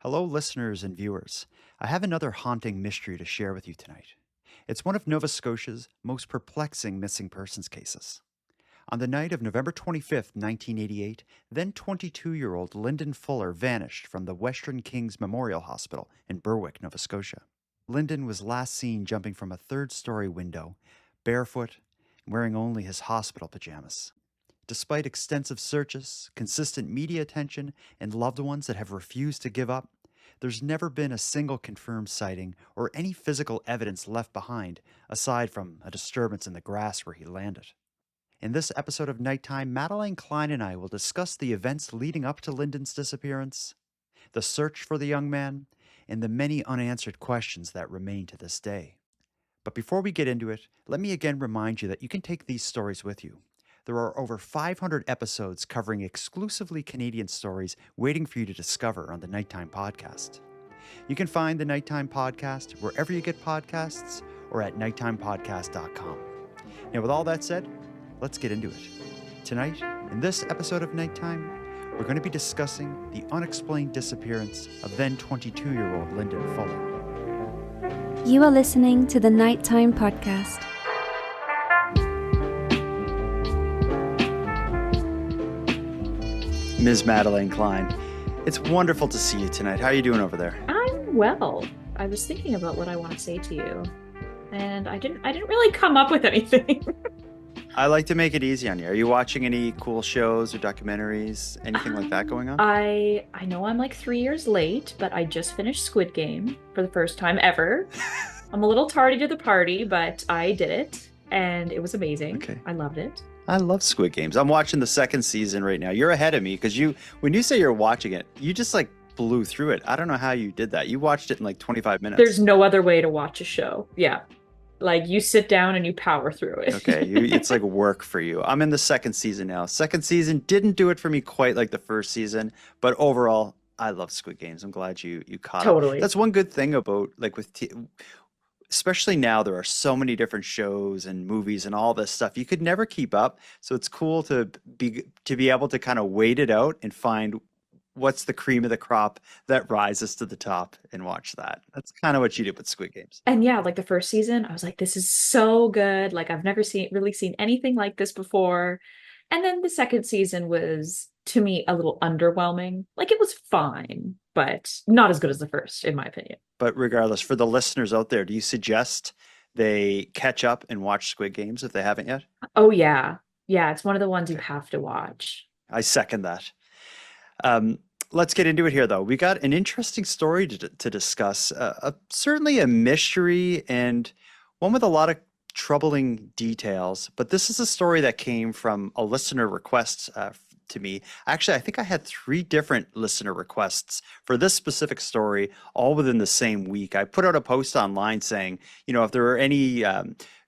Hello, listeners and viewers. I have another haunting mystery to share with you tonight. It's one of Nova Scotia's most perplexing missing persons cases. On the night of November 25th, 1988, then 22-year-old Lyndon Fuller vanished from the Western Kings Memorial Hospital in Berwick, Nova Scotia. Lyndon was last seen jumping from a third-story window, barefoot, wearing only his hospital pajamas. Despite extensive searches, consistent media attention, and loved ones that have refused to give up, there's never been a single confirmed sighting or any physical evidence left behind aside from a disturbance in the grass where he landed. In this episode of Nighttime, Madeline Klein and I will discuss the events leading up to Lyndon's disappearance, the search for the young man, and the many unanswered questions that remain to this day. But before we get into it, let me again remind you that you can take these stories with you. There are over 500 episodes covering exclusively Canadian stories waiting for you to discover on the Nighttime Podcast. You can find the Nighttime Podcast wherever you get podcasts or at nighttimepodcast.com. Now, with all that said, let's get into it. Tonight, in this episode of Nighttime, we're going to be discussing the unexplained disappearance of then 22-year-old Lyndon Fuller. You are listening to the Nighttime Podcast. Ms. Madeline Klein, it's wonderful to see you tonight. How are you doing over there? I'm well. I was thinking about what I want to say to you, and I didn't really come up with anything. I like to make it easy on you. Are you watching any cool shows or documentaries, anything like that going on? I know I'm like 3 years late, but I just finished Squid Game for the first time ever. I'm a little tardy to the party, but I did it, and it was amazing. Okay. I loved it. I love Squid Games. I'm watching the second season right now. You're ahead of me because when you say you're watching it, you just like blew through it. I don't know how you did that. You watched it in like 25 minutes. There's no other way to watch a show. Yeah. Like you sit down and you power through it. Okay. It's like work for you. I'm in the second season now. Second season didn't do it for me quite like the first season, but overall, I love Squid Games. I'm glad you caught Totally. up. That's one good thing about like especially now there are so many different shows and movies and all this stuff. You could never keep up. So it's cool to be able to kind of wait it out and find what's the cream of the crop that rises to the top and watch that. That's kind of what you did with Squid Games. And yeah, like the first season, I was like, this is so good. Like I've never really seen anything like this before. And then the second season was, to me, a little underwhelming. Like it was fine, but not as good as the first, in my opinion. But regardless, for the listeners out there, do you suggest they catch up and watch Squid Games if they haven't yet? Oh, yeah. Yeah, it's one of the ones you have to watch. I second that. Let's get into it here, though. We got an interesting story to discuss, certainly a mystery and one with a lot of troubling details. But this is a story that came from a listener request to me. Actually, I think I had 3 different listener requests for this specific story, all within the same week. I put out a post online saying, if there are any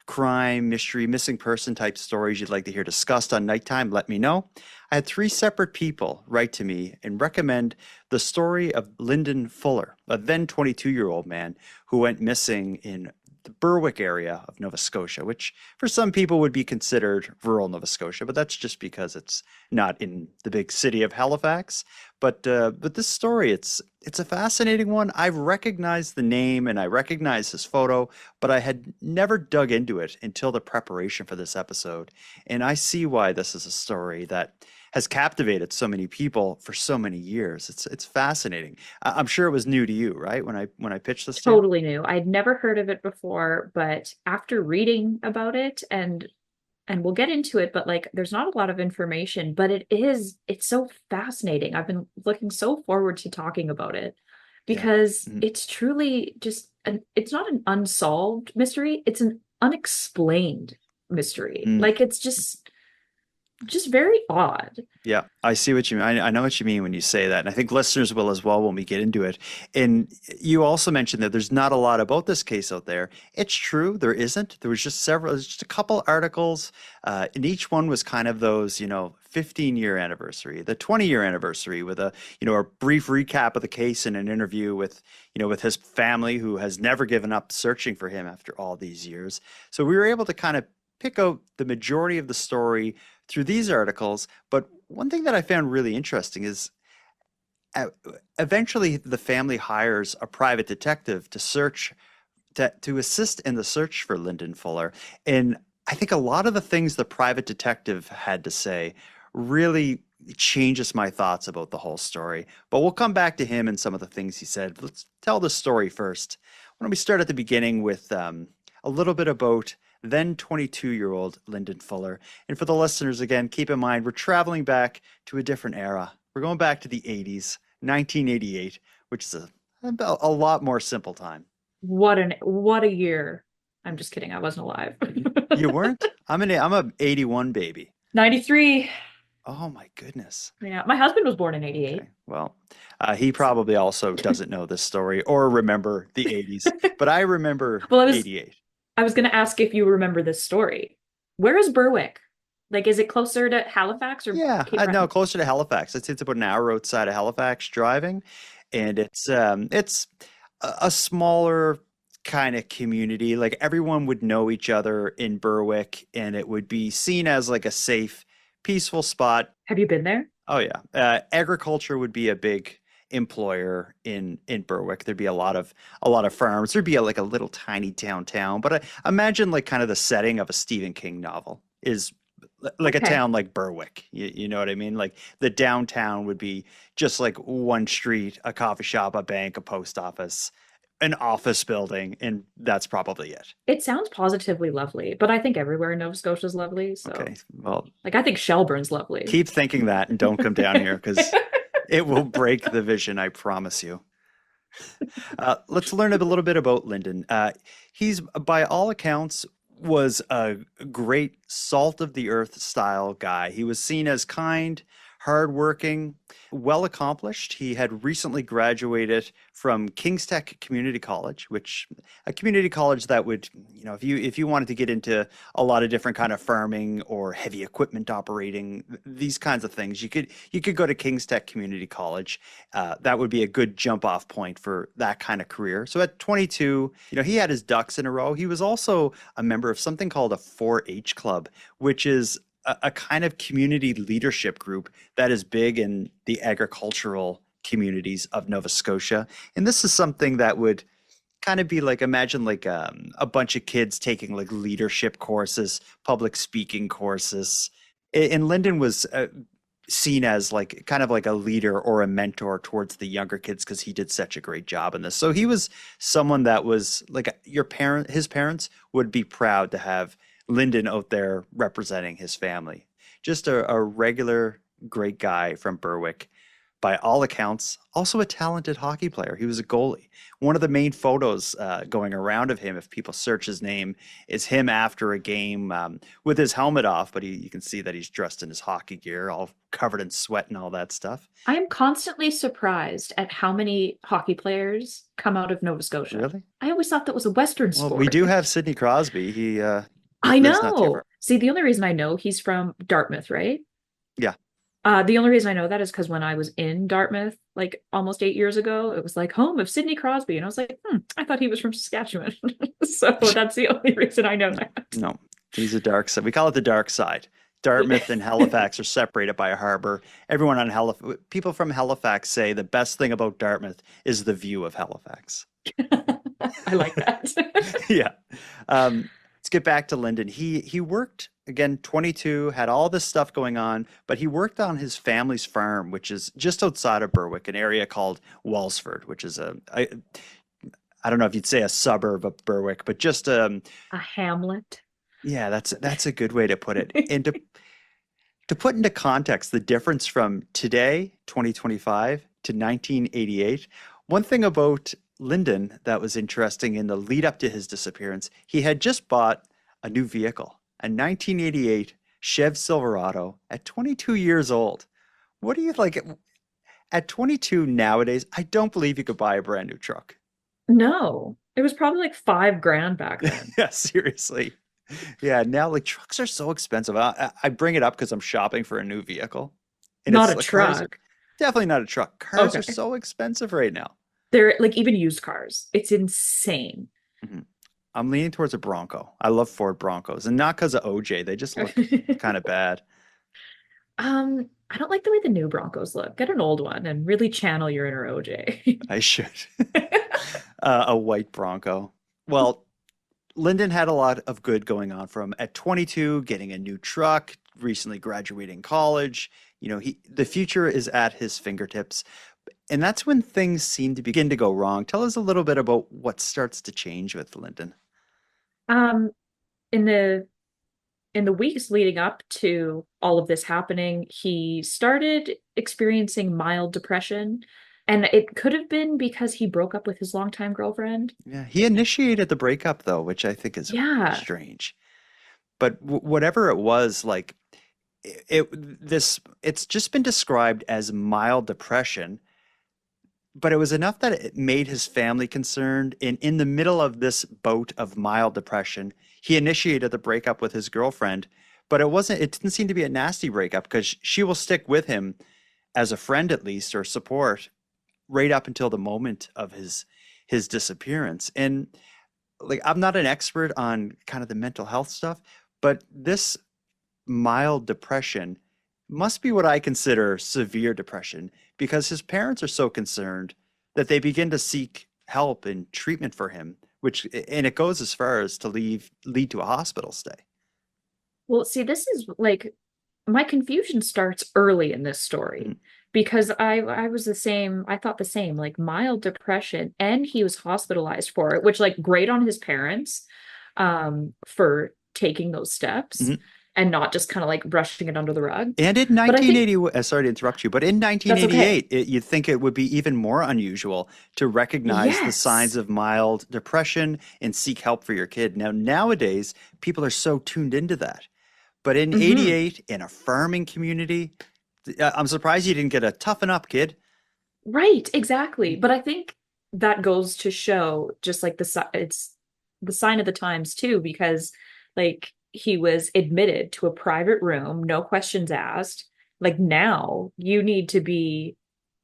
crime, mystery, missing person type stories you'd like to hear discussed on Nighttime, let me know. I had 3 separate people write to me and recommend the story of Lyndon Fuller, a then 22-year-old man who went missing in the Berwick area of Nova Scotia, which for some people would be considered rural Nova Scotia, but that's just because it's not in the big city of Halifax. But this story, it's a fascinating one. I've recognized the name and I recognize his photo, but I had never dug into it until the preparation for this episode. And I see why this is a story that has captivated so many people for so many years. It's fascinating. I'm sure it was new to you, right? When I pitched this to you? Totally new. I'd never heard of it before, but after reading about it and we'll get into it, but like there's not a lot of information, but it's so fascinating. I've been looking so forward to talking about it because it's truly just it's not an unsolved mystery, it's an unexplained mystery. Like it's just very odd. Yeah, I see what you mean. I know what you mean when you say that. And I think listeners will as well when we get into it. And you also mentioned that there's not a lot about this case out there. It's true, there isn't. There was just a couple articles, and each one was kind of those, 15-year anniversary, the 20-year anniversary with a brief recap of the case and an interview with his family who has never given up searching for him after all these years. So we were able to kind of pick out the majority of the story through these articles. But one thing that I found really interesting is uh, eventually the family hires a private detective to assist in the search for Lyndon Fuller. And I think a lot of the things the private detective had to say really changes my thoughts about the whole story. But we'll come back to him and some of the things he said. Let's tell the story first. Why don't we start at the beginning with a little bit about then 22-year-old Lyndon Fuller. And for the listeners, again, keep in mind, we're traveling back to a different era. We're going back to the 80s, 1988, which is a lot more simple time. What a year. I'm just kidding. I wasn't alive. You weren't? I'm a 81 baby. 93. Oh my goodness. Yeah, my husband was born in 88. Okay. Well, he probably also doesn't know this story or remember the 80s, but I remember Well, 88. I was going to ask if you remember this story. Where is Berwick? Like, is it closer to Halifax or Yeah, Cape Breton? no, closer to Halifax. It's about an hour outside of Halifax driving, and it's a smaller kind of community. Like everyone would know each other in Berwick, and it would be seen as like a safe, peaceful spot. Have you been there? Oh yeah, agriculture would be a big employer in Berwick. There'd be a lot of farms. There'd be like a little tiny downtown. But I imagine like kind of the setting of a Stephen King novel is like a Okay. town like Berwick. You know what I mean? Like the downtown would be just like one street, a coffee shop, a bank, a post office, an office building, and that's probably it. It sounds positively lovely, but I think everywhere in Nova Scotia is lovely. So, Okay, well, like, I think Shelburne's lovely. keep thinking that and don't come down here because it will break the vision, I promise you. Let's learn a little bit about Lyndon. He's, by all accounts, was a great salt of the earth style guy. He was seen as kind, hardworking, well accomplished. He had recently graduated from King's Tech Community College, which a community college that would, if you wanted to get into a lot of different kind of farming or heavy equipment operating, these kinds of things, you could go to King's Tech Community College. That would be a good jump off point for that kind of career. So at 22, he had his ducks in a row. He was also a member of something called a 4-H club, which is a kind of community leadership group that is big in the agricultural communities of Nova Scotia. And this is something that would kind of be like, imagine like a bunch of kids taking like leadership courses, public speaking courses. And Lyndon was seen as like kind of like a leader or a mentor towards the younger kids because he did such a great job in this. So he was someone that was like his parents would be proud to have Lyndon out there representing his family. Just a regular great guy from Berwick. By all accounts, also a talented hockey player. He was a goalie. One of the main photos going around of him, if people search his name, is him after a game with his helmet off, but you can see that he's dressed in his hockey gear, all covered in sweat and all that stuff. I am constantly surprised at how many hockey players come out of Nova Scotia. Really? I always thought that was a Western Well, sport. we do have Sidney Crosby. He I lives not too know. far. See, the only reason I know he's from Dartmouth, right? Yeah. The only reason I know that is because when I was in Dartmouth, like almost 8 years ago, it was like home of Sidney Crosby. And I was like, I thought he was from Saskatchewan. So that's the only reason I know that. No, he's a dark side. We call it the dark side. Dartmouth and Halifax are separated by a harbor. Everyone on people from Halifax say the best thing about Dartmouth is the view of Halifax. I like that. Yeah. Let's get back to Lyndon. He worked, again, 22, had all this stuff going on, but he worked on his family's farm, which is just outside of Berwick, an area called Wellsford, which is I don't know if you'd say a suburb of Berwick, but just A hamlet. yeah, that's a good way to put it. And to put into context the difference from today, 2025, to 1988, one thing about Lyndon that was interesting in the lead up to his disappearance, he had just bought a new vehicle, a 1988 Chev Silverado at 22 years old. What do you like at 22 nowadays? I don't believe you could buy a brand new truck. No, it was probably like $5,000 back then. Yeah, seriously. Yeah, now like trucks are so expensive. I bring it up because I'm shopping for a new vehicle. And Not a like, cars are truck. definitely not a truck. Cars are Okay. so expensive right now. They're like even used cars. It's insane. Mhm. I'm leaning towards a Bronco. I love Ford Broncos, and not because of OJ. They just look kind of bad. I don't like the way the new Broncos look. Get an old one and really channel your inner OJ. I should. A white Bronco. Well, Lyndon had a lot of good going on for him. At 22, getting a new truck, recently graduating college. The future is at his fingertips. And that's when things seem to begin to go wrong. Tell us a little bit about what starts to change with Lyndon. Um, in the weeks leading up to all of this happening, he started experiencing mild depression. And it could have been because he broke up with his longtime girlfriend. Yeah, he initiated the breakup though, which I think is Yeah. strange. But whatever it was, like it's just been described as mild depression, but it was enough that it made his family concerned. In the middle of this bout of mild depression, he initiated the breakup with his girlfriend, but it didn't seem to be a nasty breakup because she will stick with him as a friend at least, or support, right up until the moment of his disappearance. And like, I'm not an expert on kind of the mental health stuff, but this mild depression must be what I consider severe depression, because his parents are so concerned that they begin to seek help and treatment for him, and it goes as far as to lead to a hospital stay. Well, see, this is like my confusion starts early in this story because I was the same. I thought the same, like mild depression, and he was hospitalized for it, which like great on his parents for taking those steps and not just kind of like brushing it under the rug. And in 1980, sorry to interrupt you, but in 1988, okay. you'd think it would be even more unusual to recognize the signs of mild depression and seek help for your kid. Now, nowadays, people are so tuned into that. But in 88, in a farming community, I'm surprised you didn't get a toughen up, kid. Right, exactly. But I think that goes to show just like it's the sign of the times too, because like he was admitted to a private room, no questions asked. Like now you need to be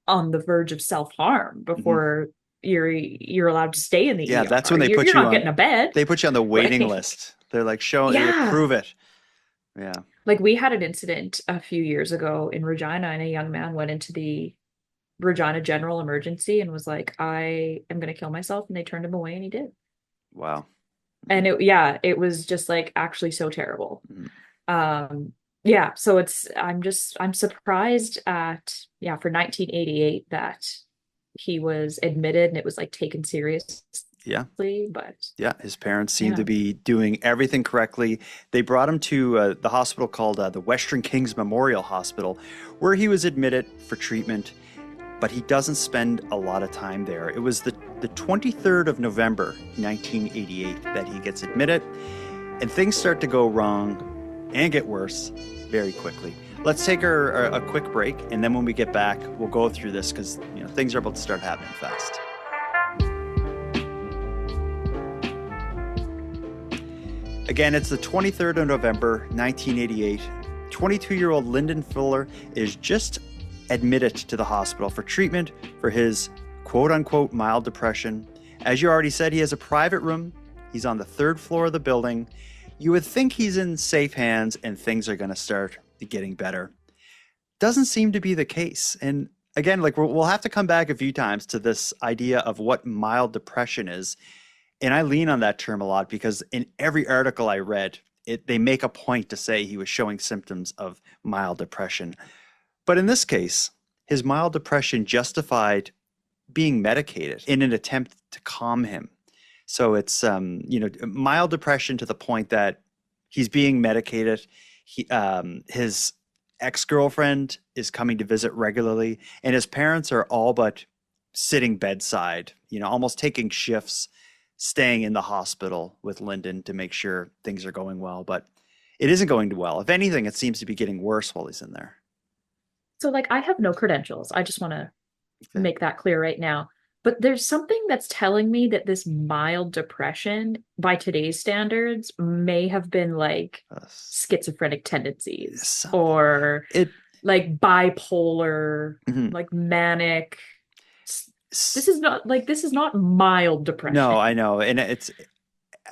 on the verge of self-harm before you're allowed to stay in the ER. Yeah, that's when you're not getting a bed. They put you on the waiting list. They're like, prove it. Yeah. Like we had an incident a few years ago in Regina, and a young man went into the Regina General Emergency and was like, I am going to kill myself. And they turned him away, and he did. Wow. And it was just like actually so terrible. So I'm surprised for 1988 that he was admitted and it was like taken seriously. Yeah. But yeah, his parents seem to be doing everything correctly. They brought him to the hospital called the Western Kings Memorial Hospital, where he was admitted for treatment, but he doesn't spend a lot of time there. It was the 23rd of November, 1988, that he gets admitted, and things start to go wrong and get worse very quickly. Let's take a quick break, and then when we get back, we'll go through this because things are about to start happening fast. Again, it's the 23rd of November, 1988. 22-year-old Lyndon Fuller is just admitted to the hospital for treatment for his quote-unquote mild depression. As you already said, he has a private room. He's on the 3rd floor of the building. You would think he's in safe hands and things are going to start getting better. Doesn't seem to be the case. And again, like we'll have to come back a few times to this idea of what mild depression is. And I lean on that term a lot because in every article I read, they make a point to say he was showing symptoms of mild depression. But in this case, his mild depression justified being medicated in an attempt to calm him. So it's, mild depression to the point that he's being medicated. His ex-girlfriend is coming to visit regularly, and his parents are all but sitting bedside, almost taking shifts, staying in the hospital with Lyndon to make sure things are going well, but it isn't going well. If anything, it seems to be getting worse while he's in there. So like, I have no credentials. I just want to make that clear right now. But there's something that's telling me that this mild depression, by today's standards, may have been like schizophrenic tendencies or like bipolar, like manic. This is not mild depression. No, I know. And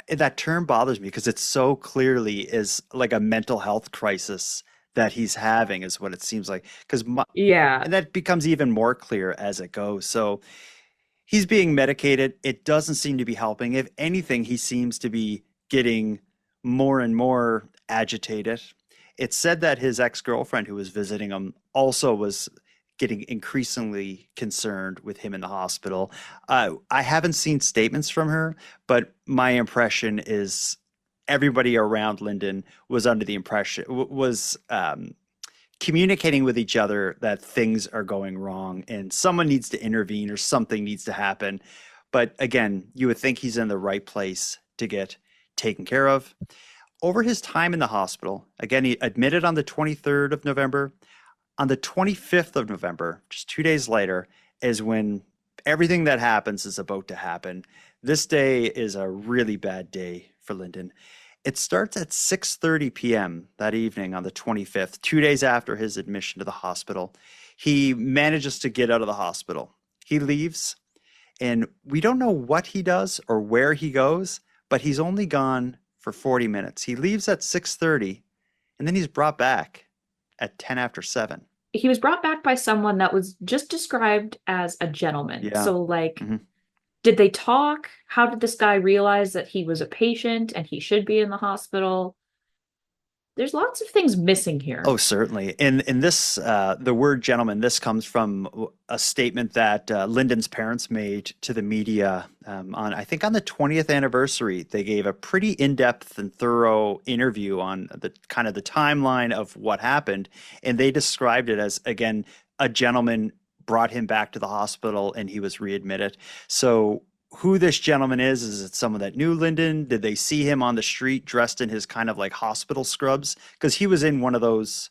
that term bothers me because it so clearly is like a mental health crisis that he's having is what it seems like. Yeah. And that becomes even more clear as it goes. So he's being medicated. It doesn't seem to be helping. If anything, he seems to be getting more and more agitated. It's said that his ex-girlfriend who was visiting him also was getting increasingly concerned with him in the hospital. I haven't seen statements from her, but my impression is everybody around Lyndon was under the impression, was communicating with each other that things are going wrong and someone needs to intervene or something needs to happen. But again, you would think he's in the right place to get taken care of. Over his time in the hospital, again, he admitted on the 23rd of November. On the 25th of November, just 2 days later, is when everything that happens is about to happen. This day is a really bad day for Lyndon. It starts at 6:30 p.m. that evening on the 25th, 2 days after his admission to the hospital. He manages to get out of the hospital. He leaves, and we don't know what he does or where he goes, but he's only gone for 40 minutes. He leaves at 6:30, and then he's brought back at 10 after 7. He was brought back by someone that was just described as a gentleman. Yeah. So, like, Mhm. did they talk? How did this guy realize that he was a patient and he should be in the hospital? There's lots of things missing here. Oh, certainly. In this, the word gentleman, this comes from a statement that Lyndon's parents made to the media on, I think, on the 20th anniversary. They gave a pretty in-depth and thorough interview on the kind of the timeline of what happened. And they described it as, again, a gentleman brought him back to the hospital and he was readmitted. So who this gentleman is it someone that knew Lyndon? Did they see him on the street dressed in his kind of like hospital scrubs? Because he was in one of those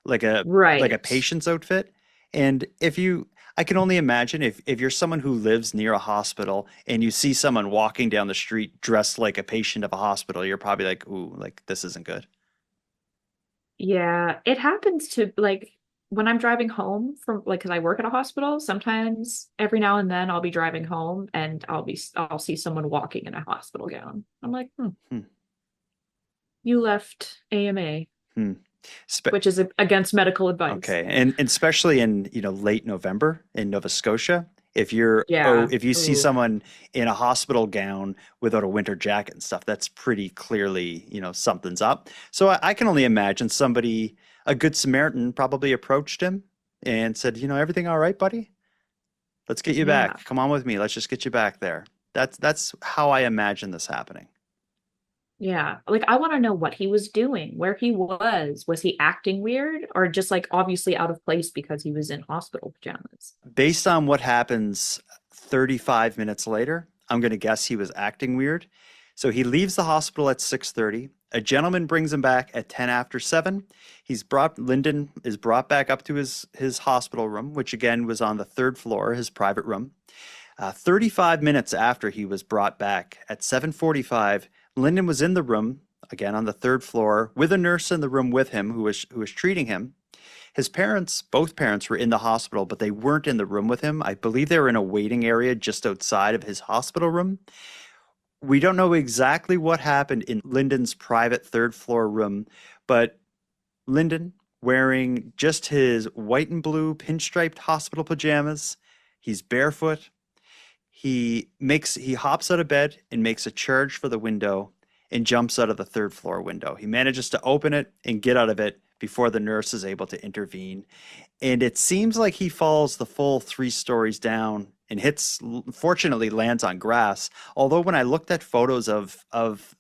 like a patient's outfit. And I can only imagine if you're someone who lives near a hospital and you see someone walking down the street dressed like a patient of a hospital, you're probably like, ooh, like this isn't good. Yeah, it happens to, like, when I'm driving home from, like, because I work at a hospital, sometimes every now and then I'll be driving home and I'll see someone walking in a hospital gown. I'm like, you left AMA, which is against medical advice. Okay, and especially in late November in Nova Scotia, if you see someone in a hospital gown without a winter jacket and stuff, that's pretty clearly something's up. So I can only imagine somebody, a good Samaritan, probably approached him and said, everything all right, buddy? Let's get you back. Come on with me. Let's just get you back there. That's how I imagine this happening. Yeah. Like, I want to know what he was doing, where he was. Was he acting weird or just like obviously out of place because he was in hospital pajamas? Based on what happens 35 minutes later, I'm going to guess he was acting weird. So he leaves the hospital at 6:30. A gentleman brings him back at 10 after 7. Lyndon is brought back up to his hospital room, which again was on the 3rd floor, his private room. 35 minutes after he was brought back at 7:45, Lyndon was in the room, again on the 3rd floor, with a nurse in the room with him who was treating him. His parents, both parents, were in the hospital, but they weren't in the room with him. I believe they were in a waiting area just outside of his hospital room. We don't know exactly what happened in Lyndon's private 3rd floor room, but Lyndon, wearing just his white and blue pinstriped hospital pajamas, he's barefoot. He hops out of bed and makes a charge for the window and jumps out of the 3rd floor window. He manages to open it and get out of it before the nurse is able to intervene. And it seems like he falls the full 3 stories down and fortunately lands on grass. Although when I looked at photos of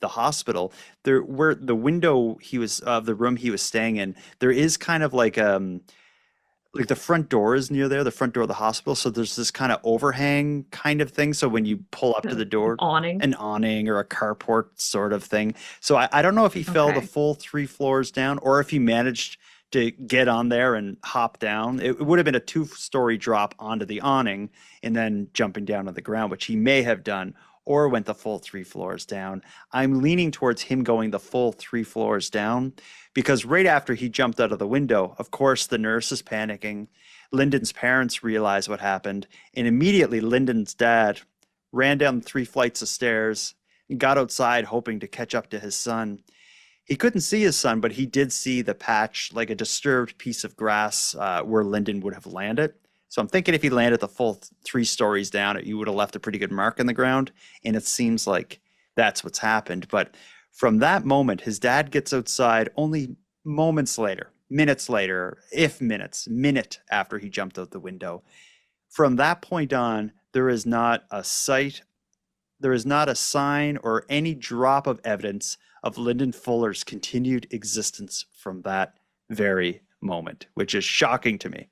the hospital, there were the window of the room he was staying in, there is kind of like the front door is near there, the front door of the hospital. So there's this kind of overhang kind of thing. So when you pull up to the door, an awning or a carport sort of thing. So I don't know if he fell the full 3 floors down or if he managed to get on there and hop down. It would have been a 2-story drop onto the awning and then jumping down to the ground, which he may have done, or went the full 3 floors down. I'm leaning towards him going the full 3 floors down because right after he jumped out of the window, of course, the nurse is panicking. Lyndon's parents realize what happened, and immediately Lyndon's dad ran down 3 flights of stairs and got outside hoping to catch up to his son. He couldn't see his son, but he did see the patch, like a disturbed piece of grass where Lyndon would have landed. So I'm thinking if he landed the full 3 stories down, he would have left a pretty good mark in the ground. And it seems like that's what's happened. But from that moment, his dad gets outside only moments later, minutes later, if minutes, minute after he jumped out the window. From that point on, there is not a sight, there is not a sign or any drop of evidence of Lyndon Fuller's continued existence from that very moment, which is shocking to me.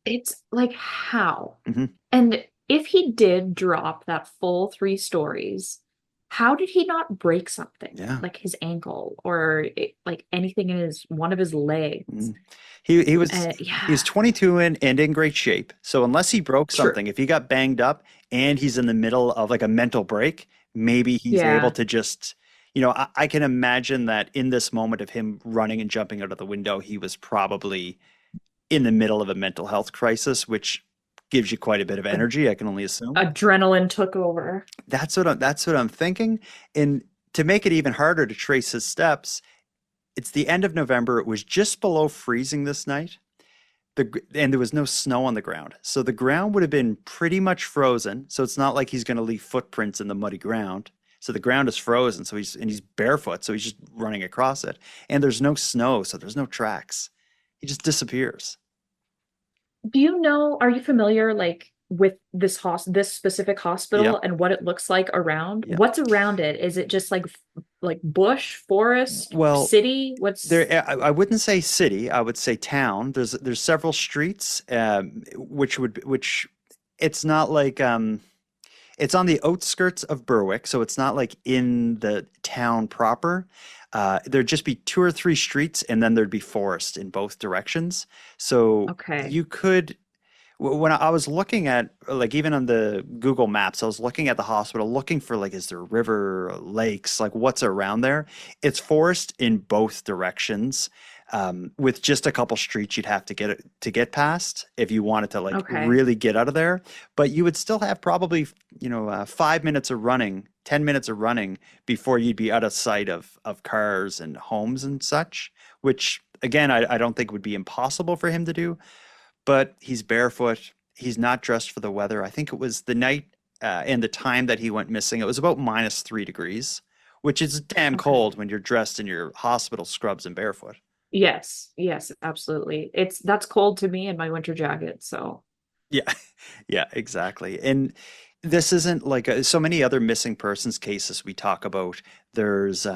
It's like, how? Mhm. And if he did drop that full 3 stories, how did he not break something Yeah. like his ankle or like anything in his one of his legs? Mhm. He was Yeah, 22 and in great shape. So unless he broke true. something, if he got banged up and he's in the middle of like a mental break, maybe he's able Yeah. to just, I can imagine that in this moment of him running and jumping out of the window, he was probably in the middle of a mental health crisis, which gives you quite a bit of energy, I can only assume. Adrenaline took over. That's what I'm thinking. And to make it even harder to trace his steps, it's the end of November. It was just below freezing this night. And there was no snow on the ground. So the ground would have been pretty much frozen. So it's not like he's going to leave footprints in the muddy ground. So the ground is frozen. So he's barefoot. So he's just running across it. And there's no snow. So there's no tracks. He just disappears. Do you know, are you familiar like with this specific Yeah. hospital and what it looks like around? Yeah. What's around it? Is it just like bush, forest, Well, city? What's I wouldn't say city. I would say town. There's several streets, which it's not like it's on the outskirts of Berwick, so it's not like in the town proper. There'd just be 2 or 3 streets, and then there'd be forest in both directions. So okay. you could, when I was looking at, like, even on the Google Maps, I was looking at the hospital, looking for, like, is there a river, lakes, like what's around there? It's forest in both directions. With just a couple streets you'd have to get past if you wanted to like Okay. really get out of there, but you would still have probably 5 minutes of running, 10 minutes of running before you'd be out of sight of cars and homes and such. Which again, I don't think would be impossible for him to do, but he's barefoot. He's not dressed for the weather. I think it was the night and the time that he went missing. It was about -3 degrees, which is damn Okay. cold when you're dressed in your hospital scrubs and barefoot. Yes, yes, absolutely. That's cold to me in my winter jacket, so Yeah, yeah, exactly. And this isn't like so many other missing persons cases we talk about. There's,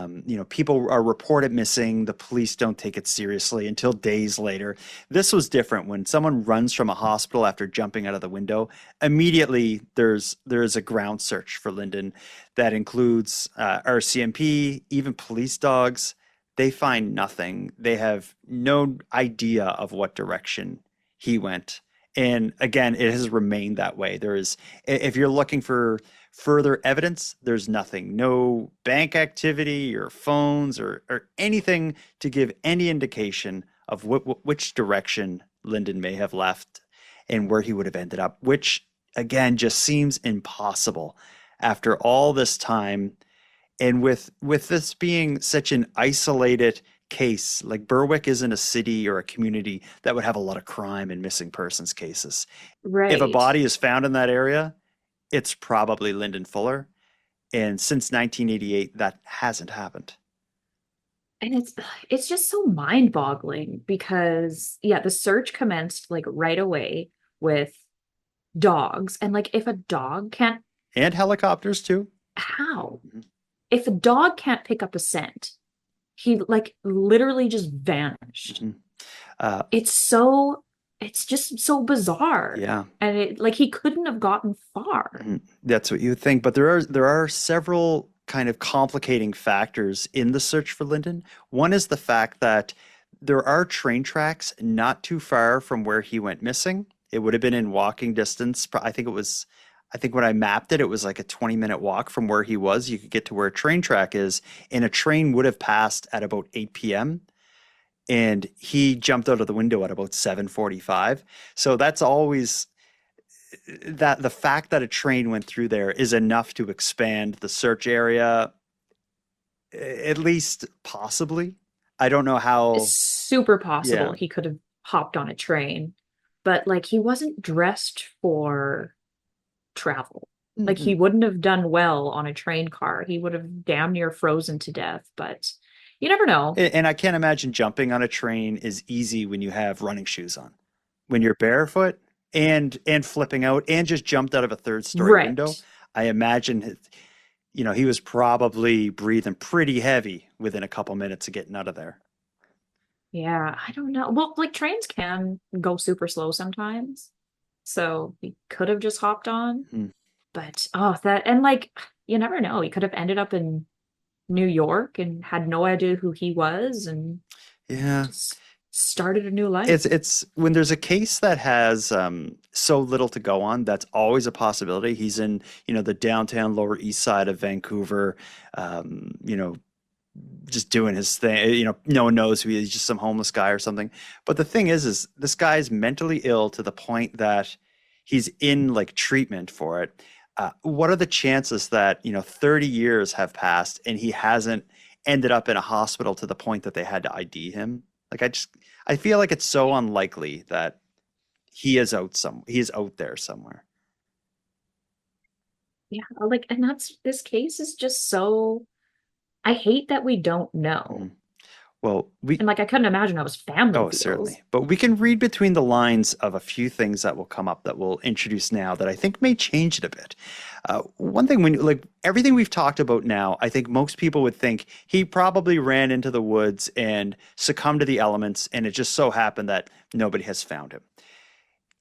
people are reported missing. The police don't take it seriously until days later. This was different. When someone runs from a hospital after jumping out of the window, immediately there is a ground search for Lyndon that includes RCMP, even police dogs. They find nothing. They have no idea of what direction he went. And again, it has remained that way. If you're looking for further evidence, there's nothing, no bank activity or phones or anything to give any indication of which direction Lyndon may have left and where he would have ended up, which again just seems impossible after all this time. And with this being such an isolated case, like Berwick isn't a city or a community that would have a lot of crime and missing persons cases. If a right. body is found in that area, it's probably Lyndon Fuller. And since 1988, that hasn't happened. And it's just so mind-boggling because yeah, the search commenced like right away with dogs. And like if a dog can't, And helicopters too. how? Mhm, If a dog can't pick up a scent, he like literally just vanished. mhm. Uh, It's just so bizarre. yeah. And it like he couldn't have gotten far. That's what you would think, but there are several kind of complicating factors in the search for Lyndon. One is the fact that there are train tracks not too far from where he went missing. It would have been in walking distance. I think when I mapped it, it was like a 20-minute walk from where he was. You could get to where a train track is, and a train would have passed at about 8 p.m. And he jumped out of the window at about 7:45. So that's always that the fact that a train went through there is enough to expand the search area. At least possibly. I don't know It's how. super possible Yeah. he could have hopped on a train, but like he wasn't dressed for travel. Like he Mhm. wouldn't have done well on a train car. He would have damn near frozen to death, but you never know. And I can't imagine jumping on a train is easy when you have running shoes on. When you're barefoot and flipping out and just jumped out of a third story window, Right. I imagine he was probably breathing pretty heavy within a couple minutes of getting out of there. Yeah, I don't know. Well, like trains can go super slow sometimes. So he could have just hopped on. Hmm. But oh, that and like you never know. He could have ended up in New York and had no idea who he was and Yeah. just started a new life. It's when there's a case that has so little to go on, that's always a possibility. He's in, the downtown Lower East Side of Vancouver, um, you know, just doing his thing. No one knows who he is, he's just some homeless guy or something. But the thing is this guy's mentally ill to the point that he's in like treatment for it. What are the chances that, 30 years have passed and he hasn't ended up in a hospital to the point that they had to ID him? Like I feel like it's so unlikely that he is out there somewhere. Yeah, like and that's this case is just so I hate that we don't Mhm. know. Well, And like I couldn't imagine how his family oh, feels. certainly. But we can read between the lines of a few things that will come up that we'll introduce now that I think may change it a bit. One thing, when like everything we've talked about now, I think most people would think he probably ran into the woods and succumbed to the elements, and it just so happened that nobody has found him.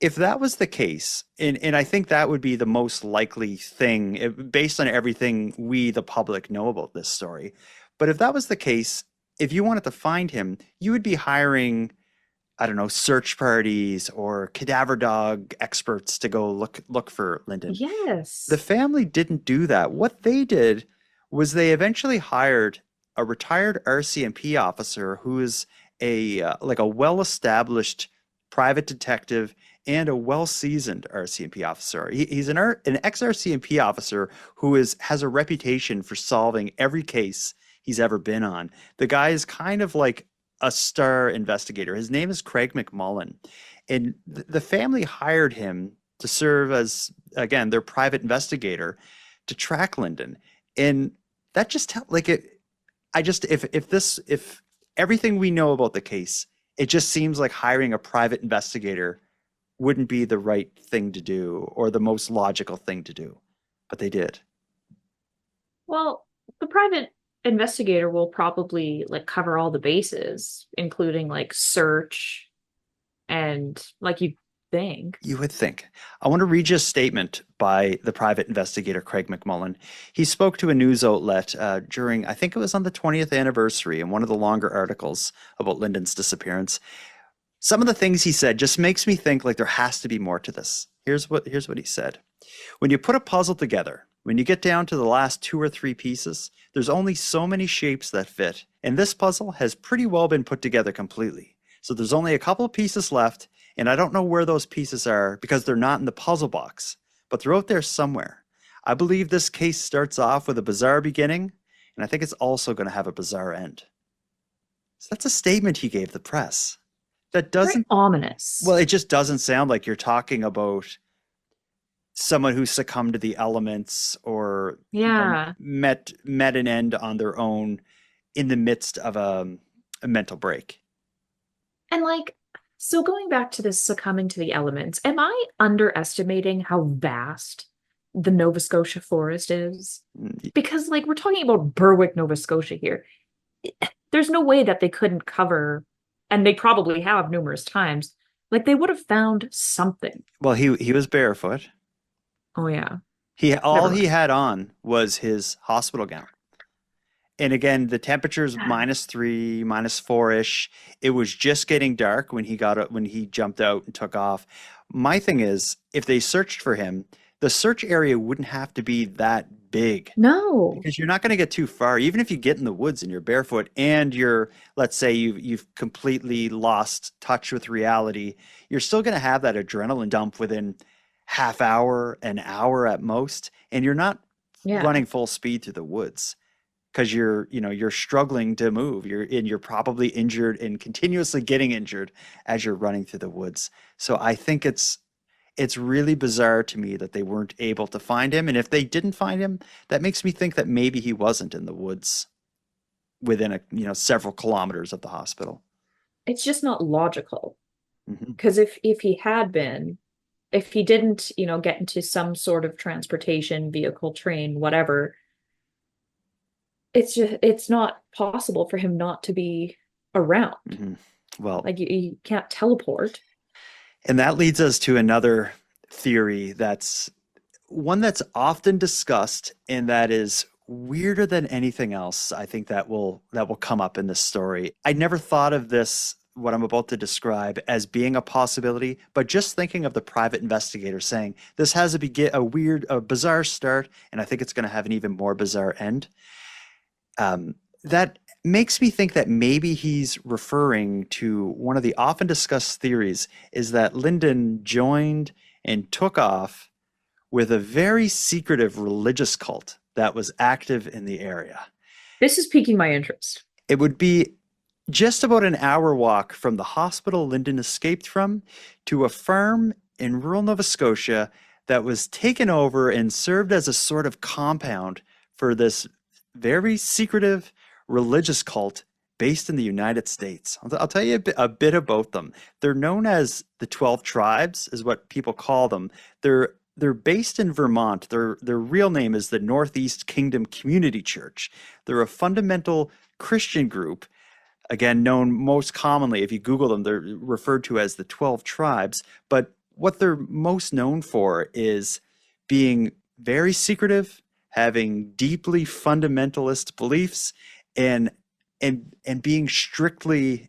If that was the case, and I think that would be the most likely thing based on everything we, the public, know about this story. But if that was the case, if you wanted to find him, you would be hiring, I don't know, search parties or cadaver dog experts to go look for Lyndon. The Yes. family didn't do that. What they did was they eventually hired a retired RCMP officer who is like a well-established private detective and a well-seasoned RCMP officer. He's an ex-RCMP officer who has a reputation for solving every case he's ever been on. The guy is kind of like a star investigator. His name is Craig McMullen, and the family hired him to serve as, again, their private investigator to track Lyndon. And that just like it. I just if everything we know about the case, it just seems like hiring a private investigator wouldn't be the right thing to do or the most logical thing to do, but they did. Well, the private investigator will probably like cover all the bases, including like search and like you think. You would think. I want to read you a statement by the private investigator, Craig McMullen. He spoke to a news outlet during, I think it was on the 20th anniversary, in one of the longer articles about Lyndon's disappearance. Some of the things he said just makes me think like there has to be more to this. Here's what he said. When you put a puzzle together, when you get down to the last two or three pieces, there's only so many shapes that fit, and this puzzle has pretty well been put together completely. So there's only a couple of pieces left, and I don't know where those pieces are because they're not in the puzzle box, but they're out there somewhere. I believe this case starts off with a bizarre beginning, and I think it's also going to have a bizarre end. So that's a statement he gave the press. That Very doesn't, well, ominous. it just doesn't sound like you're talking about someone who succumbed to the elements or Yeah. met an end on their own in the midst of a mental break. And like, so going back to this succumbing to the elements, am I underestimating how vast the Nova Scotia forest is? Mm, Because like we're talking about Berwick, Nova Scotia here. There's no way that they couldn't cover, and they probably have numerous times. Like they would have found something. well, he was barefoot. Oh yeah, He all never he mind. had on was his hospital gown. And again, the temperature's -3, -4-ish. It was just getting dark when when he jumped out and took off. My thing is, if they searched for him, the search area wouldn't have to be that big No. because you're not going to get too far. Even if you get in the woods and you're barefoot and let's say you've completely lost touch with reality, you're still going to have that adrenaline dump within half hour, an hour at most, and you're not Yeah. running full speed through the woods. because you're struggling to move. You're probably injured and continuously getting injured as you're running through the woods. So I think it's really bizarre to me that they weren't able to find him. And if they didn't find him, that makes me think that maybe he wasn't in the woods within several kilometers of the hospital. It's just not logical. Hmm. Because if he had been, if he didn't, get into some sort of transportation vehicle, train, whatever, it's not possible for him not to be around. Hmm. Well, Like you can't teleport. and that leads us to another theory that's one that's often discussed, and that is weirder than anything else. I think that will come up in this story. I never thought of this, what I'm about to describe, as being a possibility, but just thinking of the private investigator saying this has a bizarre start, and I think it's going to have an even more bizarre end. That makes me think that maybe he's referring to one of the often discussed theories, is that Lyndon joined and took off with a very secretive religious cult that was active in the area. This is piquing my interest. It would be just about an hour walk from the hospital Lyndon escaped from to a farm in rural Nova Scotia that was taken over and served as a sort of compound for this very secretive religious cult based in the United States. I'll tell you a bit about them. They're known as the 12 Tribes, is what people call them. They're based in Vermont. Their real name is the Northeast Kingdom Community Church. They're a fundamental Christian group, again, known most commonly, if you Google them, they're referred to as the 12 Tribes. But what they're most known for is being very secretive, having deeply fundamentalist beliefs, and being strictly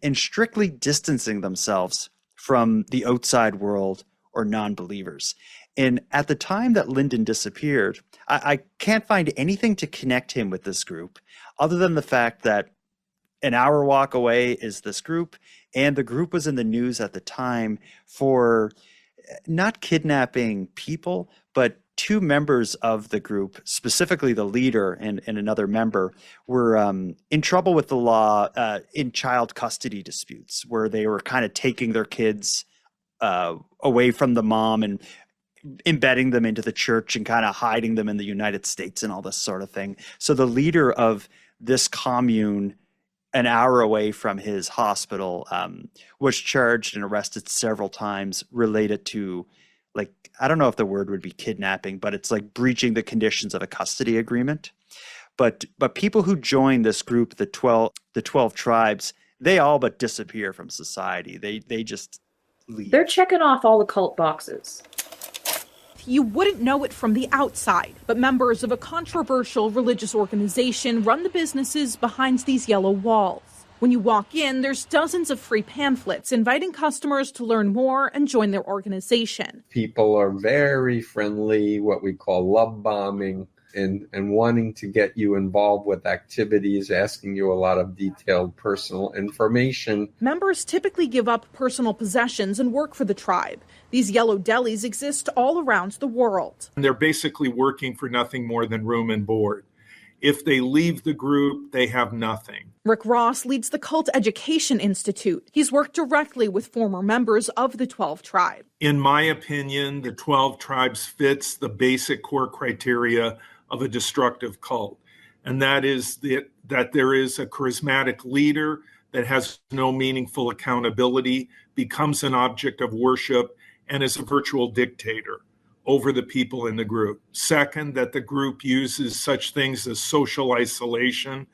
distancing themselves from the outside world or non-believers. And at the time that Lyndon disappeared, I can't find anything to connect him with this group other than the fact that an hour walk away is this group, and the group was in the news at the time for not kidnapping people, but two members of the group, specifically the leader and another member, were in trouble with the law in child custody disputes, where they were kind of taking their kids away from the mom and embedding them into the church and kind of hiding them in the United States and all this sort of thing. So the leader of this commune, an hour away from his hospital, was charged and arrested several times related to, like, I don't know if the word would be kidnapping, but it's like breaching the conditions of a custody agreement. But people who join this group, the 12 Tribes, they all but disappear from society. They just leave. They're checking off all the cult boxes. You wouldn't know it from the outside, but members of a controversial religious organization run the businesses behind these yellow walls. When you walk in, there's dozens of free pamphlets inviting customers to learn more and join their organization. People are very friendly, what we call love bombing, and wanting to get you involved with activities, asking you a lot of detailed personal information. Members typically give up personal possessions and work for the tribe. These yellow delis exist all around the world. They're basically working for nothing more than room and board. If they leave the group, they have nothing. Rick Ross leads the Cult Education Institute. He's worked directly with former members of the 12 Tribe. In my opinion, the 12 Tribes fits the basic core criteria of a destructive cult. And that is that there is a charismatic leader that has no meaningful accountability, becomes an object of worship, and is a virtual dictator over the people in the group. Second, that the group uses such things as social isolation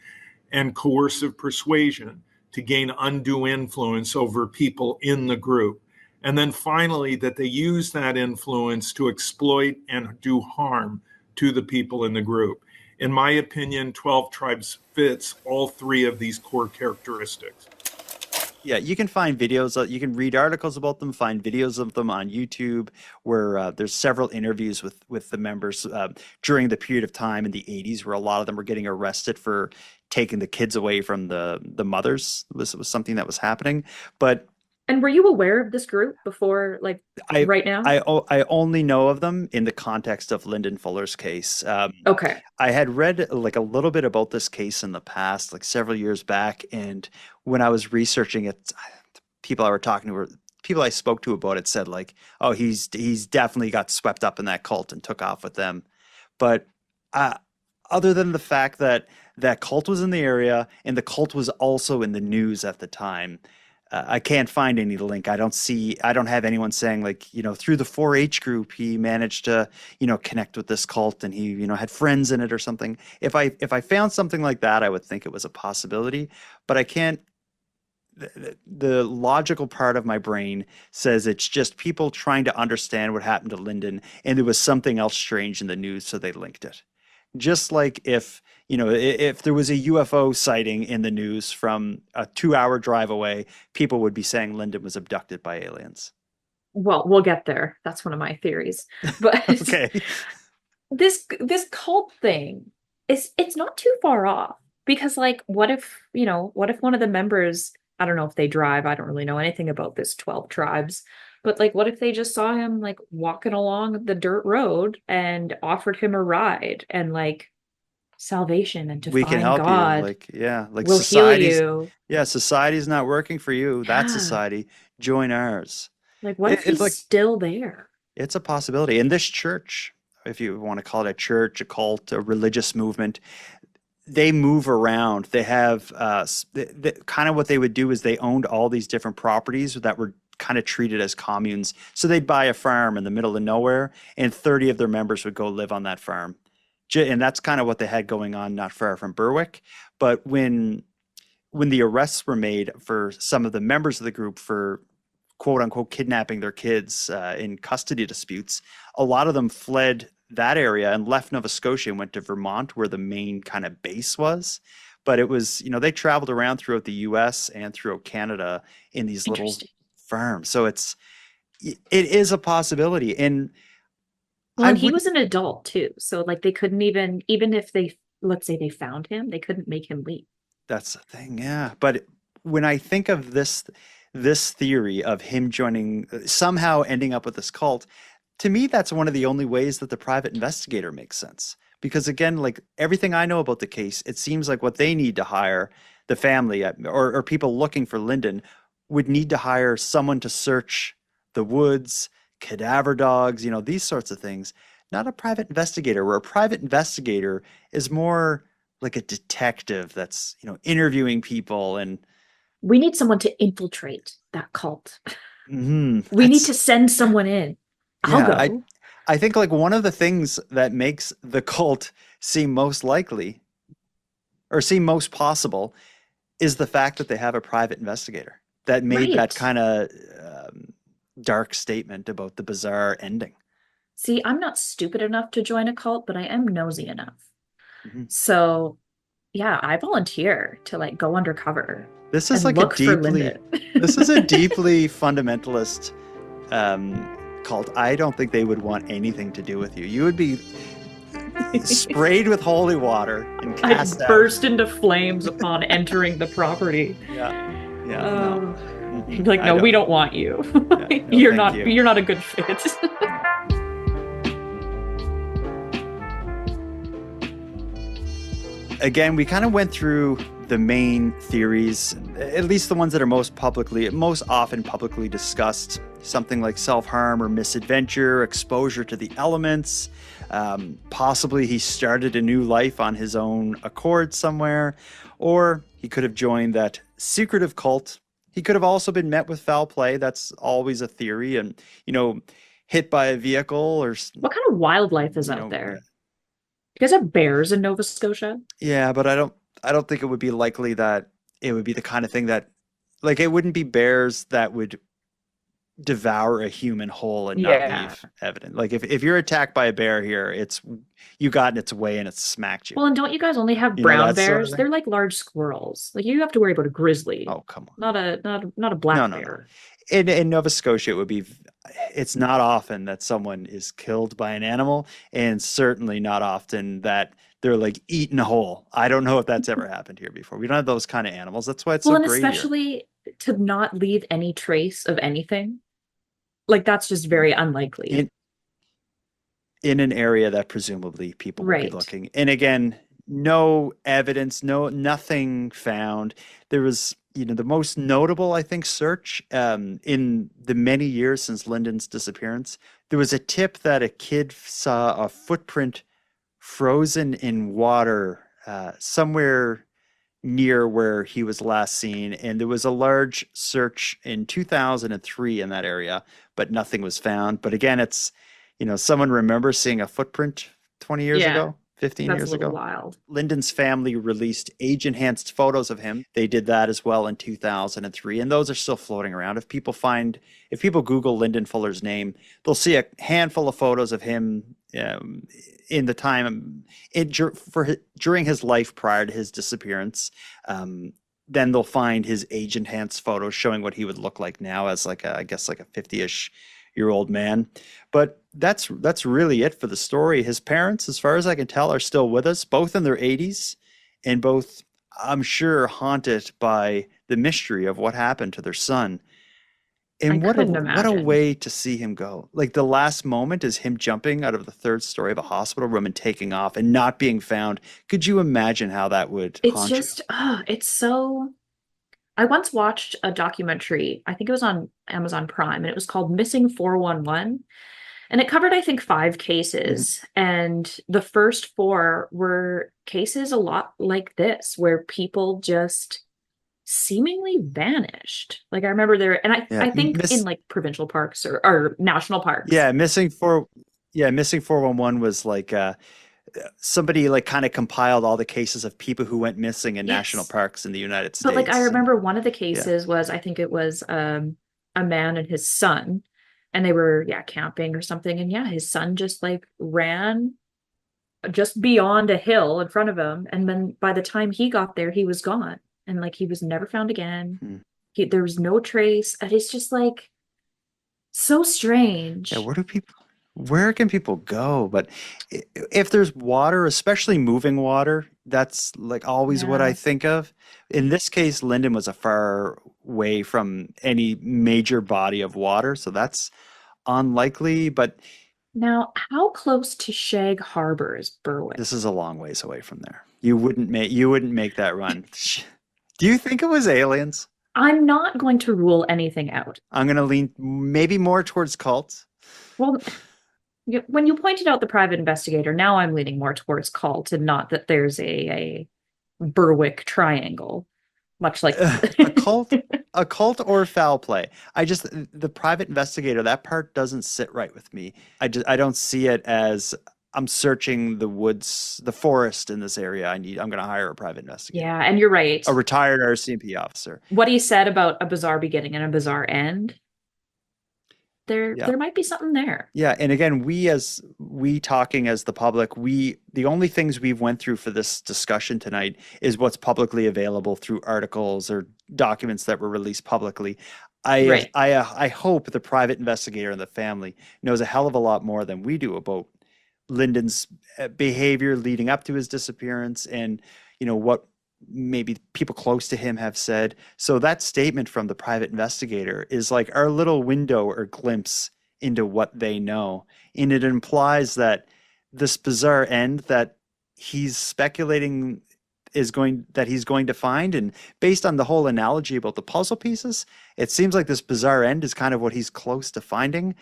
and coercive persuasion to gain undue influence over people in the group. And then finally, that they use that influence to exploit and do harm to the people in the group. In my opinion, 12 Tribes fits all three of these core characteristics. Yeah, you can find videos, you can read articles about them, find videos of them on YouTube, where there's several interviews with the members during the period of time in the 80s where a lot of them were getting arrested for taking the kids away from the mothers. This was something that was happening. But And were you aware of this group before, like I right now? I only know of them in the context of Lyndon Fuller's case. Okay. I had read like a little bit about this case in the past, like several years back, and when I was researching it, people I were talking to were people I spoke to about it said like, "Oh, he's definitely got swept up in that cult and took off with them." But uh, other than the fact that that cult was in the area and the cult was also in the news at the time, I can't find any link. I don't have anyone saying like, through the 4-H group, he managed to, connect with this cult and he, had friends in it or something. If I found something like that, I would think it was a possibility, but I can't. The logical part of my brain says it's just people trying to understand what happened to Lyndon, and there was something else strange in the news, so they linked it. Just like if there was a UFO sighting in the news from a 2-hour drive away, people would be saying Lyndon was abducted by aliens. Well, we'll get there. That's one of my theories. But Okay. this cult thing it's not too far off, because like what if one of the members, I don't know if they drive, I don't really know anything about this 12 tribes, but like what if they just saw him like walking along the dirt road and offered him a ride, and like salvation and to We can find help you. God Like, yeah, like will heal you. society's not working for you. That Yeah. society, join ours. Like what if It's he's like, still there? it's a possibility. And this church, if you want to call it a church, a cult, a religious movement, they move around. They have kind of what they would do is they owned all these different properties that were kind of treated as communes. So they'd buy a farm in the middle of nowhere, and 30 of their members would go live on that farm. And that's kind of what they had going on not far from Berwick. But when the arrests were made for some of the members of the group for quote unquote kidnapping their kids in custody disputes, a lot of them fled that area and left Nova Scotia and went to Vermont, where the main kind of base was. But it was, they traveled around throughout the US and throughout Canada in these little farms. So it is a possibility. And well, and he was an adult too. So like they couldn't even if they, let's say they found him, they couldn't make him leave. That's the thing, yeah. But when I think of this theory of him joining, somehow ending up with this cult, to me, that's one of the only ways that the private investigator makes sense. Because again, like everything I know about the case, it seems like what they need to hire, the family or people looking for Lyndon, would need to hire someone to search the woods, cadaver dogs, these sorts of things. Not a private investigator, where a private investigator is more like a detective that's, interviewing people. And we need someone to infiltrate that cult. Mm-hmm. We need to send someone in. I'll go. I think like one of the things that makes the cult seem most likely or seem most possible is the fact that they have a private investigator that made that kind of dark statement about the bizarre ending. See, I'm not stupid enough to join a cult, but I am nosy enough. Mm-hmm. So yeah, I volunteer to like go undercover. This is like this is a deeply fundamentalist cult. I don't think they would want anything to do with you. You would be sprayed with holy water and cast out. I'd burst into flames upon entering the property. No. Like, no, we don't want you. You're not a good fit. Again, we kind of went through the main theories, at least the ones that are most often publicly discussed. Something like self-harm or misadventure, exposure to the elements. Possibly he started a new life on his own accord somewhere, or he could have joined that secretive cult. He could have also been met with foul play. That's always a theory. And, hit by a vehicle or... What kind of wildlife is out there? You guys have bears in Nova Scotia? Yeah, but I don't think it would be likely that it would be the kind of thing that... Like, it wouldn't be bears that would devour a human whole and not leave evidence. Like if you're attacked by a bear here, you got in its way and it smacked you. Well, and don't you guys only have brown bears? Sort of, they're like large squirrels. Like you have to worry about a grizzly. Oh, come on. Not a black bear. No. In Nova Scotia, it's not often that someone is killed by an animal, and certainly not often that they're like eaten whole. I don't know if that's ever happened here before. We don't have those kind of animals. That's why it's so great. And especially to not leave any trace of anything, like that's just very unlikely. In an area that presumably people will be Right. looking. And again, no evidence, nothing found. There was, the most notable, I think, search in the many years since Lyndon's disappearance. There was a tip that a kid saw a footprint frozen in water somewhere near where he was last seen. And there was a large search in 2003 in that area, but nothing was found. But again, it's, someone remembers seeing a footprint 20 years Yeah, ago, 15 that's a years little ago. wild. Lyndon's family released age-enhanced photos of him. They did that as well in 2003, and those are still floating around. If people Google Lyndon Fuller's name, they'll see a handful of photos of him in the time during his life prior to his disappearance. Then they'll find his age-enhanced photos showing what he would look like now as like a 50-ish year old man. But that's really it for the story. His parents, as far as I can tell, are still with us, both in their 80s, and both, I'm sure, haunted by the mystery of what happened to their son. And I couldn't what a imagine. way to see him go. Like the last moment is him jumping out of the third story of a hospital room and taking off and not being found. Could you imagine how that would It's haunt you? just, it's so. I once watched a documentary, I think it was on Amazon Prime, and it was called Missing 411. And it covered, I think, 5 cases. And the first 4 were cases a lot like this, where people just seemingly vanished. Like I remember there, and Yeah, I think in like provincial parks or national parks. missing 411 was like somebody like kind of compiled all the cases of people who went missing in national Yes. parks in the United But like I States. remember one of the cases was, I think it was a man and his son, and they were camping or something, and his son just like ran just beyond a hill in front of him, and then by the time he got there he was gone, and like he was never found again. There was no trace, and it's just like so strange. Yeah, where can people go? But if there's water, especially moving water, that's like always what I Yeah. think of. In this case, Lyndon was a far way from any major body of water, so that's unlikely, but Now, how close to Shag Harbor is Berwick? this is a long ways away from there. You wouldn't make that run. Do you think it was aliens? I'm not going to rule anything out. I'm going to lean maybe more towards cults. Well, when you pointed out the private investigator, now I'm leaning more towards cult, and not that there's a Berwick triangle, much like a cult or foul play. The private investigator, that part doesn't sit right with me. I don't see it as I'm searching the woods, the forest in this area. I'm going to hire a private investigator. Yeah, and you're right. A retired RCMP officer. What he said about a bizarre beginning and a bizarre end, there might be something there. Yeah, and again, we talking as the public, the only things we've went through for this discussion tonight is what's publicly available through articles or documents that were released publicly. I hope the private investigator and the family knows a hell of a lot more than we do about Lyndon's behavior leading up to his disappearance, and what maybe people close to him have said. So that statement from the private investigator is like our little window or glimpse into what they know, and it implies that this bizarre end that he's speculating he's going to find, and based on the whole analogy about the puzzle pieces, it seems like this bizarre end is kind of what he's close to finding.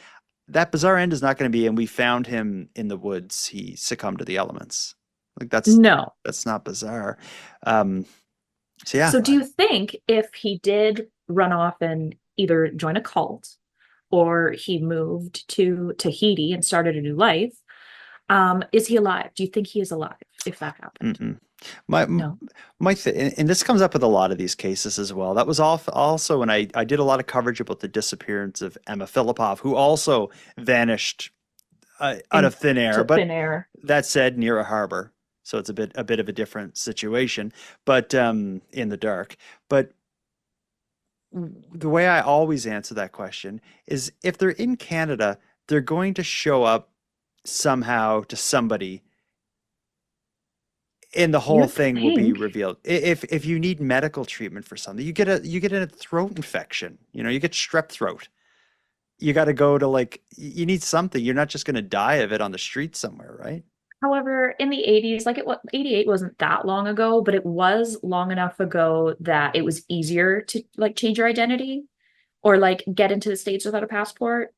That bizarre end is not going to be, and we found him in the woods. He succumbed to the elements. Like that's not bizarre. So do you think if he did run off and either join a cult or he moved to Tahiti and started a new life, is he alive? Do you think he is alive if that happened? And this comes up with a lot of these cases as well. That was also when I did a lot of coverage about the disappearance of Emma Filipov, who also vanished out of thin air. That said, near a harbor, so it's a bit of a different situation, but in the dark. But the way I always answer that question is, if they're in Canada, they're going to show up somehow to somebody And the whole You'd thing will be think. revealed. If you need medical treatment for something, you get a throat infection. You get strep throat. You got to go to you need something. You're not just going to die of it on the street somewhere, right? However, in the 80s, 88 wasn't that long ago, but it was long enough ago that it was easier to change your identity or get into the States without a passport.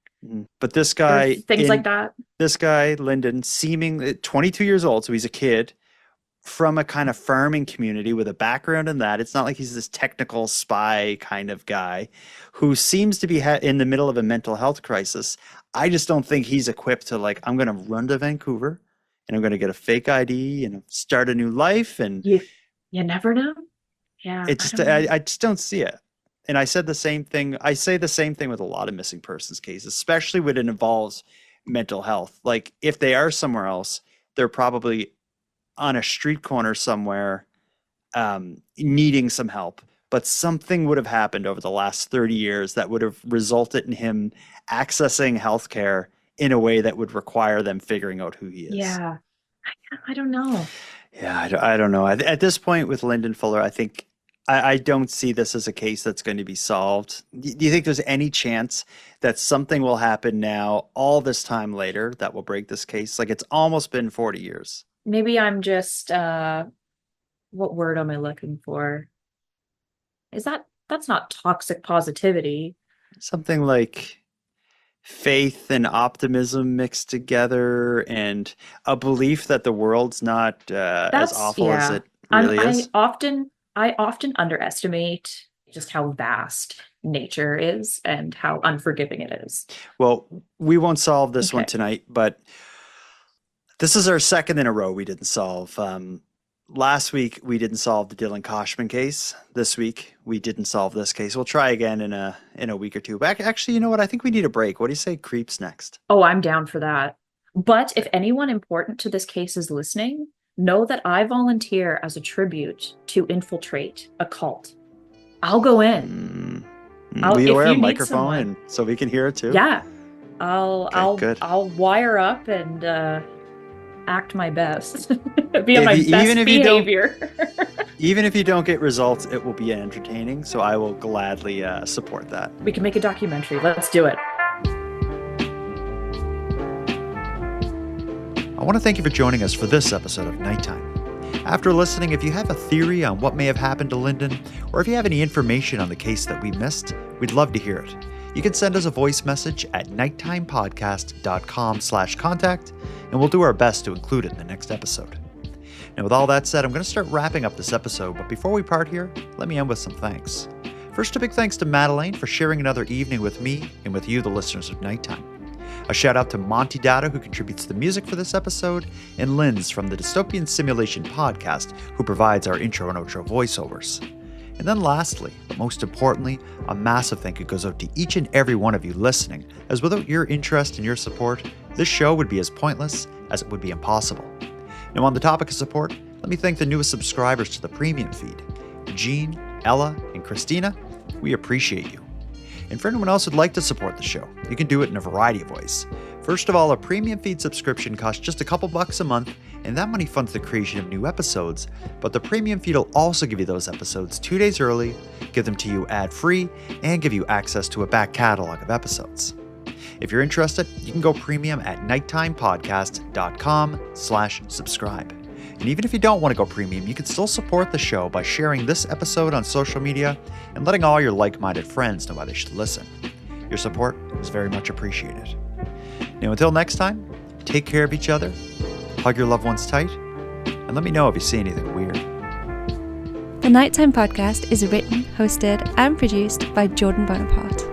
But this Or guy, things like that. this guy, Lyndon, seeming 22 years old, so he's a kid from a kind of farming community with a background in that. It's not like he's this technical spy kind of guy who seems to be in the middle of a mental health crisis. I just don't think he's equipped to I'm going to run to Vancouver and I'm going to get a fake ID and start a new life. And You never know. Yeah. I just don't see it. And I said the same thing. I say the same thing with a lot of missing persons cases, especially when it involves mental health. If they are somewhere else, they're probably on a street corner somewhere, needing some help. But something would have happened over the last 30 years that would have resulted in him accessing healthcare in a way that would require them figuring out who he is. Yeah. I don't know. Yeah, I don't know. At this point with Lyndon Fuller, I think I don't see this as a case that's going to be solved. Do you think there's any chance that something will happen now, all this time later, that will break this case? It's almost been 40 years. Maybe I'm just what word am I looking for? That's not toxic positivity. Something like faith and optimism mixed together, and a belief that the world's not as awful as it really is. I often underestimate just how vast nature is and how unforgiving it is. Well, we won't solve this one tonight, but this is our second in a row we didn't solve. Last week, we didn't solve the Dylan Koshman case. This week, we didn't solve this case. We'll try again in a week or two. But actually, you know what? I think we need a break. What do you say? Creeps next. Oh, I'm down for that. But if anyone important to this case is listening, know that I volunteer as a tribute to infiltrate a cult. I'll go in. Will you wear a microphone and so we can hear it too? Yeah. I'll wire up and act my best. Be on my best behavior. Even if you don't get results, it will be entertaining. So I will gladly support that. We can make a documentary. Let's do it. I want to thank you for joining us for this episode of Nighttime. After listening, if you have a theory on what may have happened to Lyndon, or if you have any information on the case that we missed, we'd love to hear it. You can send us a voice message at nighttimepodcast.com/contact, and we'll do our best to include it in the next episode. Now, with all that said, I'm going to start wrapping up this episode, but before we part here, let me end with some thanks. First, a big thanks to Madeleine for sharing another evening with me and with you, the listeners of Nighttime. A shout out to Monty Datta, who contributes the music for this episode, and Linz from the Dystopian Simulation podcast, who provides our intro and outro voiceovers. And then lastly, but most importantly, a massive thank you goes out to each and every one of you listening, as without your interest and your support, this show would be as pointless as it would be impossible. Now, on the topic of support, let me thank the newest subscribers to the premium feed, Jean, Ella, and Christina. We appreciate you. And for anyone else who'd like to support the show, you can do it in a variety of ways. First of all, a premium feed subscription costs just a couple bucks a month, and that money funds the creation of new episodes. But the premium feed will also give you those episodes 2 days early, give them to you ad-free, and give you access to a back catalog of episodes. If you're interested, you can go premium at nighttimepodcast.com/subscribe. And even if you don't want to go premium, you can still support the show by sharing this episode on social media and letting all your like-minded friends know why they should listen. Your support is very much appreciated. Now, until next time, take care of each other, hug your loved ones tight, and let me know if you see anything weird. The Nighttime Podcast is written, hosted, and produced by Jordan Bonaparte.